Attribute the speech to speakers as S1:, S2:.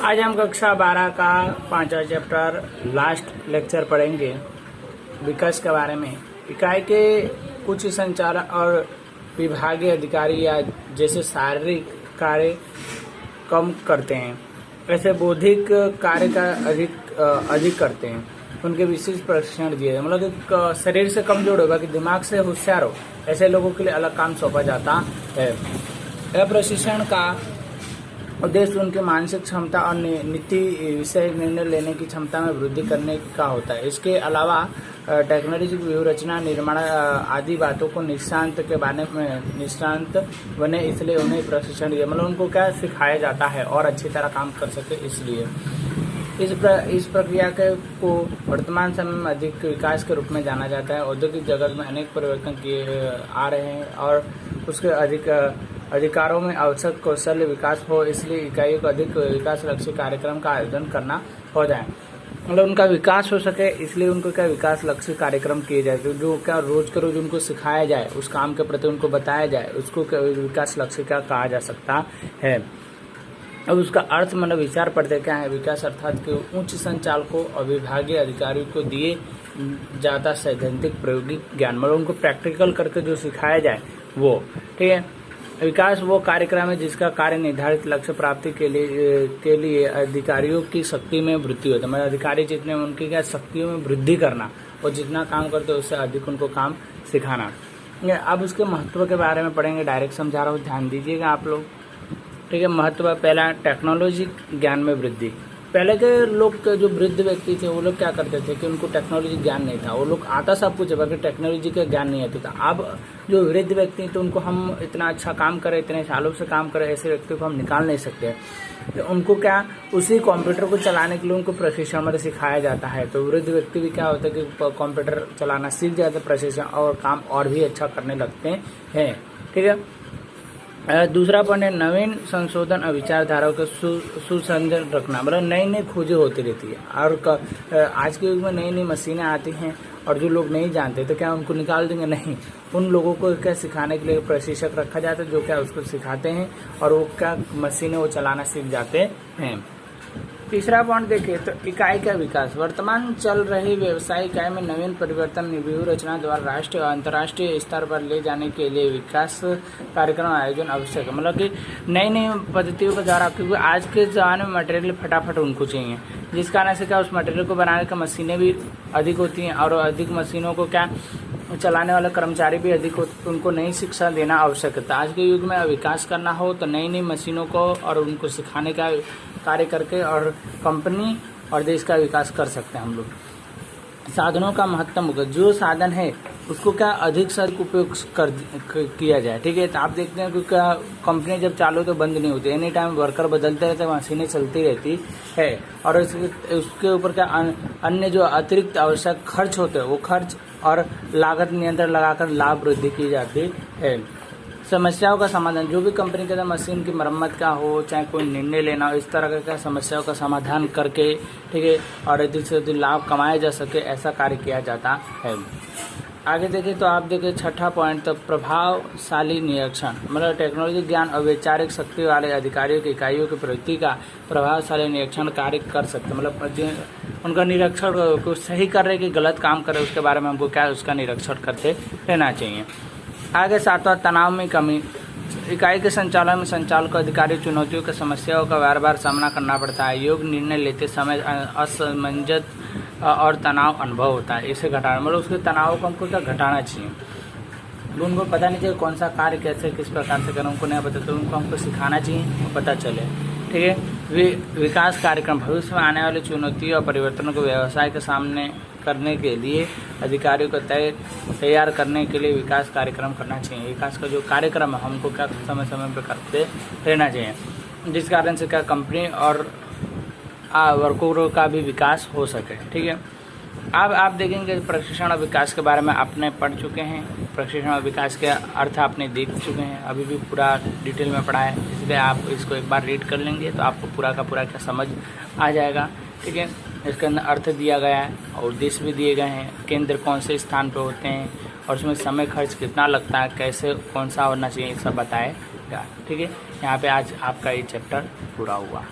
S1: आज हम कक्षा 12 का 5वां चैप्टर लास्ट लेक्चर पढ़ेंगे विकास के बारे में। इकाई के कुछ संचालक और विभागीय अधिकारी या जैसे शारीरिक कार्य कम करते हैं, ऐसे बौद्धिक कार्य का अधिक करते हैं, उनके विशेष प्रशिक्षण दिए। मतलब कि शरीर से कमजोर होगा कि दिमाग से होशियार हो, ऐसे लोगों के लिए अलग काम सौंपा जाता है। यह प्रशिक्षण का उद्देश्य उनकी मानसिक क्षमता और नीति विषय निर्णय लेने की क्षमता में वृद्धि करने का होता है। इसके अलावा टेक्नोलॉजी की व्यूहरचना, निर्माण आदि बातों को निष्णांत के बारे में निष्णांत बने, इसलिए उन्हें प्रशिक्षण दिया। मतलब उनको क्या सिखाया जाता है और अच्छी तरह काम कर सके, इसलिए इस प्रक्रिया को वर्तमान समय में अधिक विकास के रूप में जाना जाता है। औद्योगिक जगत में अनेक परिवर्तन किए आ रहे हैं और उसके अधिकारों में आवश्यक कौशल विकास हो, इसलिए इकाइयों को अधिक विकास लक्ष्य कार्यक्रम का आयोजन करना हो जाए। मतलब उनका विकास हो सके, इसलिए उनको क्या विकास लक्ष्य कार्यक्रम किए जाए, तो जो क्या रोज का रोज उनको सिखाया जाए, उस काम के प्रति उनको बताया जाए, उसको विकास लक्ष्य क्या कहा जा सकता है। अब उसका अर्थ मतलब विचार पढ़ते क्या है। विकास अर्थात कि उच्च संचालकों और विभागीय अधिकारियों को दिए जाता सैद्धांतिक प्रायोगिक ज्ञान, मतलब उनको प्रैक्टिकल करके जो सिखाया जाए वो, ठीक है। विकास वो कार्यक्रम है जिसका कार्य निर्धारित लक्ष्य प्राप्ति के लिए अधिकारियों की शक्ति में वृद्धि होता है। मतलब अधिकारी जितने उनकी क्या शक्तियों में वृद्धि करना और जितना काम करते हैं उससे अधिक उनको काम सिखाना। अब उसके महत्व के बारे में पढ़ेंगे, डायरेक्ट समझा रहा हूँ, ध्यान दीजिएगा आप लोग, ठीक है। महत्व पहला, टेक्नोलॉजी ज्ञान में वृद्धि। पहले के लोग जो वृद्ध व्यक्ति थे वो लोग क्या करते थे कि उनको टेक्नोलॉजी ज्ञान नहीं था, वो लोग आता सब कुछ है बाकी टेक्नोलॉजी का ज्ञान नहीं आता था। अब जो वृद्ध व्यक्ति तो उनको हम इतना अच्छा काम करें, इतने सालों से काम करें, ऐसे व्यक्ति को हम निकाल नहीं सकते। तो उनको क्या उसी कंप्यूटर को चलाने के लिए उनको प्रशिक्षण मतलब सिखाया जाता है। तो वृद्ध व्यक्ति भी क्या होता है कि कंप्यूटर चलाना सीख जाते हैं प्रशिक्षण और काम और भी अच्छा करने लगते हैं, ठीक है। दूसरा पॉइंट है नवीन संशोधन और विचारधाराओं का सुसंजन रखना। मतलब नई नई खोजें होती रहती है और आज के युग में नई नई मशीनें आती हैं और जो लोग नहीं जानते तो क्या उनको निकाल देंगे, नहीं। उन लोगों को क्या सिखाने के लिए प्रशिक्षक रखा जाता है जो क्या उसको सिखाते हैं और वो क्या मशीनें वो चलाना सीख जाते हैं। तीसरा पॉइंट देखिए तो इकाई का विकास। वर्तमान चल रही व्यवसाय इकाई में नवीन परिवर्तन व्यूह रचना द्वारा राष्ट्रीय और अंतर्राष्ट्रीय स्तर पर ले जाने के लिए विकास कार्यक्रम आयोजन आवश्यक है। मतलब कि नई नई पद्धतियों के द्वारा, क्योंकि आज के ज़माने में मटेरियल फटाफट उनको चाहिए, जिस कारण से क्या उस मटेरियल को बनाने का मशीनें भी अधिक होती हैं और अधिक मशीनों को क्या चलाने वाले कर्मचारी भी अधिक होते, उनको नई शिक्षा देना आवश्यक है। आज के युग में विकास करना हो तो नई नई मशीनों को और उनको सिखाने का कार्य करके और कंपनी और देश का विकास कर सकते हैं हम लोग। साधनों का महत्तम होगा, जो साधन है उसको क्या अधिक से अधिक उपयोग किया जाए, ठीक है। तो आप देखते हैं कि क्या कंपनी जब चालू तो बंद नहीं होती, एनी टाइम वर्कर बदलते रहते हैं, मशीनें चलती रहती है और उसके ऊपर क्या अन्य जो अतिरिक्त आवश्यक खर्च होते हैं वो खर्च और लागत नियंत्रण लगाकर लाभ वृद्धि की जाती है। समस्याओं का समाधान, जो भी कंपनी के अंदर मशीन की मरम्मत का हो, चाहे कोई निर्णय लेना हो, इस तरह का समस्याओं का समाधान करके, ठीक है, और अधिक से अधिक लाभ कमाया जा सके, ऐसा कार्य किया जाता है। आगे देखिए तो आप देखिए छठा पॉइंट, तो प्रभावशाली निरीक्षण। मतलब टेक्नोलॉजी ज्ञान और वैचारिक शक्ति वाले अधिकारियों की इकाइयों की प्रवृत्ति का प्रभावशाली निरीक्षण कार्य कर सकते हैं। मतलब उनका निरीक्षण को सही कर रहे कि गलत काम करे, उसके बारे में हमको क्या उसका निरीक्षण करते रहना चाहिए। आगे सातवां, तनाव में कमी। इकाई के संचालन में संचालक अधिकारी चुनौतियों की समस्याओं का बार बार सामना करना पड़ता है। योग्य निर्णय लेते समय असमंजस और तनाव अनुभव होता है, इसे घटाना, मतलब उसके तनाव को हमको क्या घटाना चाहिए। उनको पता नहीं चाहिए कौन सा कार्य कैसे किस प्रकार से करना, उनको नहीं पता, तो उनको हमको सिखाना चाहिए, पता चले, ठीक है। विकास कार्यक्रम, भविष्य में आने वाली चुनौतियों और परिवर्तनों को व्यवसाय के सामने करने के लिए अधिकारियों को तैयार करने के लिए विकास कार्यक्रम करना चाहिए। विकास का जो कार्यक्रम है हमको क्या समय समय पर करते रहना चाहिए, जिस कारण से क्या कंपनी और वर्करों का भी विकास हो सके, ठीक है। अब आप देखेंगे प्रशिक्षण और विकास के बारे में आपने पढ़ चुके हैं, प्रशिक्षण और विकास के अर्थ आपने देख चुके हैं, अभी भी पूरा डिटेल में पढ़ा है, इसलिए आप इसको एक बार रीड कर लेंगे तो आपको पूरा का पूरा क्या समझ आ जाएगा, ठीक है। इसके अंदर अर्थ दिया गया है और उद्देश्य भी दिए गए हैं, केंद्र कौन से स्थान पर होते हैं और उसमें समय खर्च कितना लगता है, कैसे कौन सा होना चाहिए, सब बताएगा, ठीक है। यहाँ पे आज आपका ये चैप्टर पूरा हुआ।